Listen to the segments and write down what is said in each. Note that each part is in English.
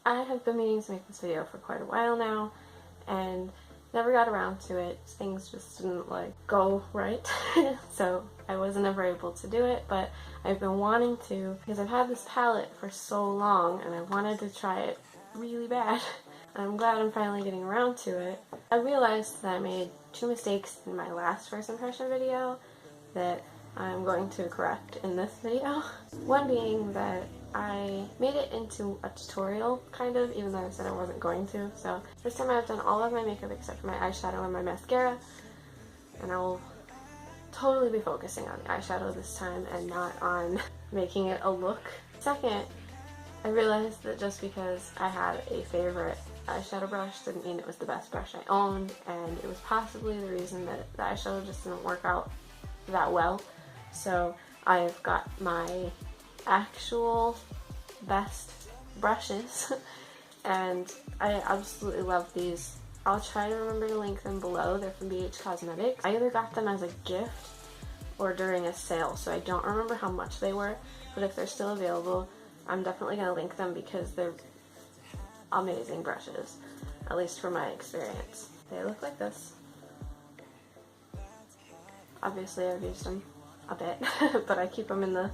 I have been meaning to make this video for quite a while now and never got around to it. Things just didn't like go right so I wasn't ever able to do it, but I've been wanting to because I've had this palette for so long and I wanted to try it really bad. I'm glad I'm finally getting around to it. I realized that I made 2 mistakes in my last first impression video that I'm going to correct in this video. One being that I made it into a tutorial, kind of, even though I said I wasn't going to. So this time I've done all of my makeup except for my eyeshadow and my mascara, and I will totally be focusing on the eyeshadow this time and not on making it a look. Second, I realized that just because I had a favorite eyeshadow brush didn't mean it was the best brush I owned, and it was possibly the reason that the eyeshadow just didn't work out that well. So I've got my actual best brushes and I absolutely love these. I'll try to remember to link them below. They're from BH Cosmetics. I either got them as a gift or during a sale, so I don't remember how much they were, but if they're still available, I'm definitely going to link them because they're amazing brushes, at least from my experience. They look like this. Obviously I've used them a bit, but I keep them in the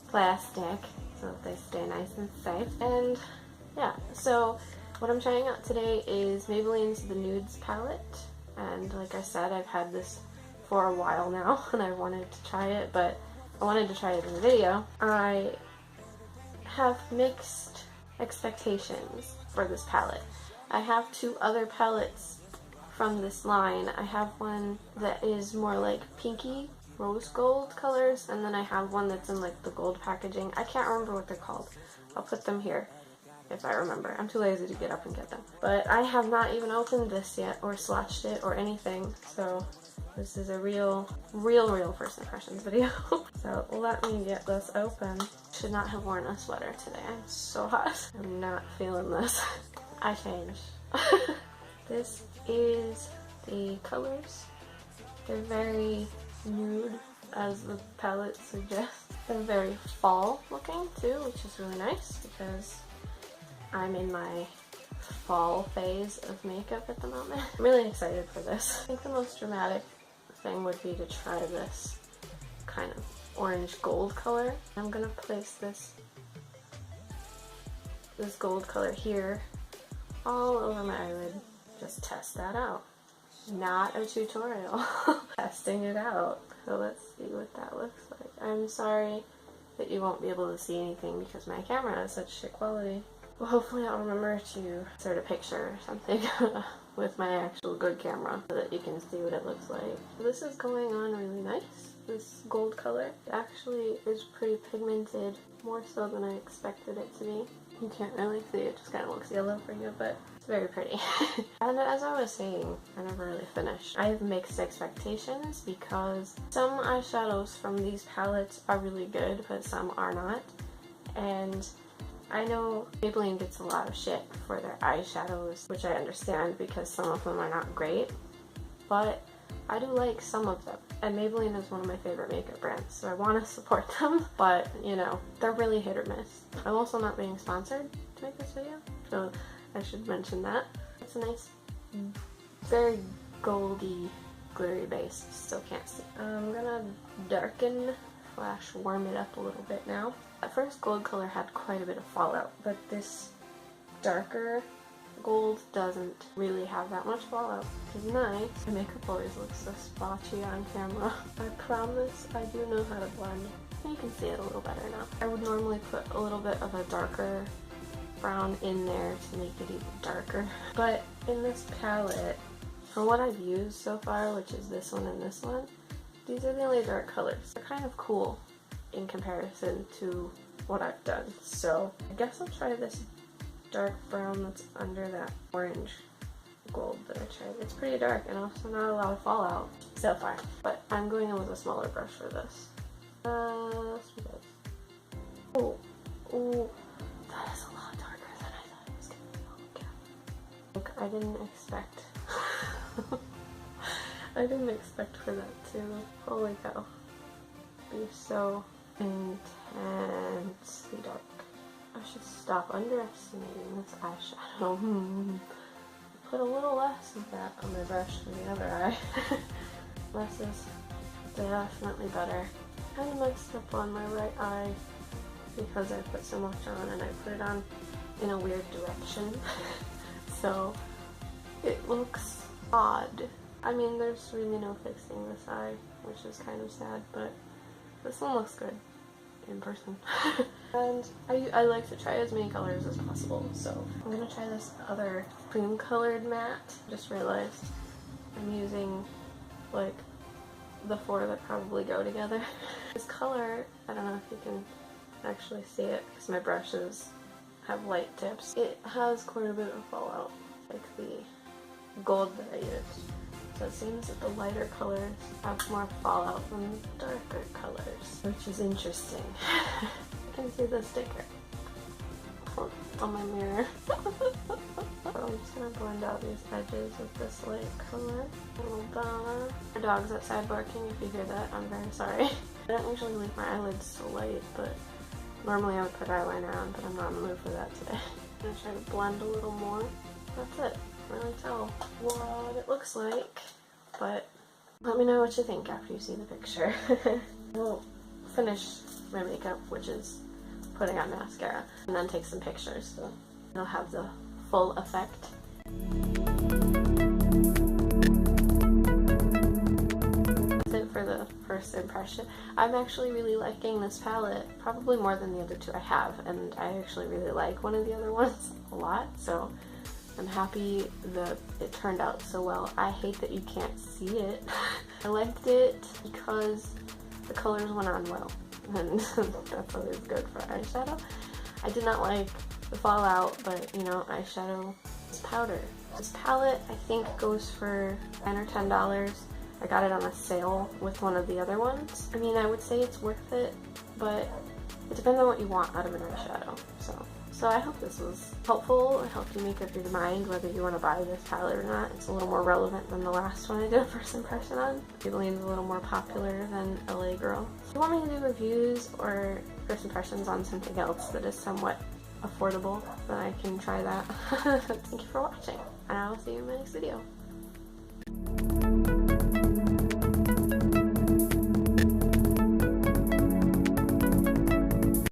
plastic so that they stay nice and safe. And yeah, so what I'm trying out today is Maybelline's the Nudes palette, and like I said, I've had this for a while now and I wanted to try it, but I wanted to try it in the video. I have mixed expectations for this palette. I have 2 other palettes from this line. I have one that is more like pinky rose gold colors, and then I have one that's in like the gold packaging. I can't remember what they're called. I'll put them here if I remember. I'm too lazy to get up and get them. But I have not even opened this yet or swatched it or anything, so this is a real first impressions video. So let me get this open. Should not have worn a sweater today. I'm so hot. I'm not feeling this. I changed. This is the colors. They're very nude, as the palette suggests. They're very fall looking too, which is really nice because I'm in my fall phase of makeup at the moment. I'm really excited for this. I think the most dramatic thing would be to try this kind of orange gold color. I'm gonna place this gold color here all over my eyelid. Just test that out. Not a tutorial. Testing it out. So let's see what that looks like. I'm sorry that you won't be able to see anything because my camera has such shit quality. Well, hopefully I'll remember to insert a picture or something with my actual good camera so that you can see what it looks like. This is going on really nice. This gold color actually is pretty pigmented, more so than I expected it to be. You can't really see, it just kind of looks yellow for you, but it's very pretty. And as I was saying, I never really finished. I have mixed expectations because some eyeshadows from these palettes are really good, but some are not. And I know Maybelline gets a lot of shit for their eyeshadows, which I understand because some of them are not great, but I do like some of them. And Maybelline is one of my favorite makeup brands, so I want to support them, but you know, they're really hit or miss. I'm also not being sponsored to make this video, so I should mention that. It's a nice, very goldy, glittery base. Still can't see. I'm gonna darken / warm it up a little bit now. That first gold color had quite a bit of fallout, but this darker gold doesn't really have that much fallout, which is nice. My makeup always looks so spotchy on camera. I promise I do know how to blend. You can see it a little better now. I would normally put a little bit of a darker brown in there to make it even darker. But in this palette, from what I've used so far, which is this one and this one, these are the only dark colors. They're kind of cool in comparison to what I've done. So I guess I'll try this dark brown that's under that orange gold that I tried. It's pretty dark and also not a lot of fallout so far, but I'm going in with a smaller brush for this. Oh, that is a lot darker than I thought it was gonna be. Oh my god. Like, I didn't expect I didn't expect for that to, holy cow, be so intensely dark. I should Stop underestimating this eyeshadow. Put a little less of that on my brush than the other eye. Less is definitely better. Kind of mixed up on my right eye because I put so much on and I put it on in a weird direction. So it looks odd. I mean, there's really no fixing this eye, which is kind of sad, but this one looks good in person. And I like to try as many colors as possible, so I'm gonna try this other cream colored matte. Just realized I'm using like the 4 that probably go together. This color, I don't know if you can actually see it because my brushes have light tips. It has quite a bit of fallout, like the gold that I used. So it seems that the lighter colors have more fallout than the darker colors, which is interesting. You can see the sticker on my mirror. So I'm just gonna blend out these edges with this light color. A little donna. My dog's outside barking. If you hear that, I'm very sorry. I don't usually leave my eyelids so light, but normally I would put eyeliner on, but I'm not in the mood for that today. I'm gonna try to blend a little more. That's it. Really tell what it looks like, but let me know what you think after you see the picture. We'll finish my makeup, which is putting on mascara, and then take some pictures so it'll have the full effect. That's it for the first impression. I'm actually really liking this palette, probably more than the other 2 I have, and I actually really like one of the other ones a lot, so I'm happy that it turned out so well. I hate that you can't see it. I liked it because the colors went on well, and that's always good for eyeshadow. I did not like the fallout, but you know, eyeshadow is powder. This palette I think goes for $9 or $10. I got it on a sale with one of the other ones. I mean, I would say it's worth it, but it depends on what you want out of an eyeshadow. So I hope this was helpful. I hope you make up your mind whether you want to buy this palette or not. It's a little more relevant than the last one I did a first impression on. Maybelline's a little more popular than LA Girl. If you want me to do reviews or first impressions on something else that is somewhat affordable, then I can try that. Thank you for watching, and I will see you in my next video.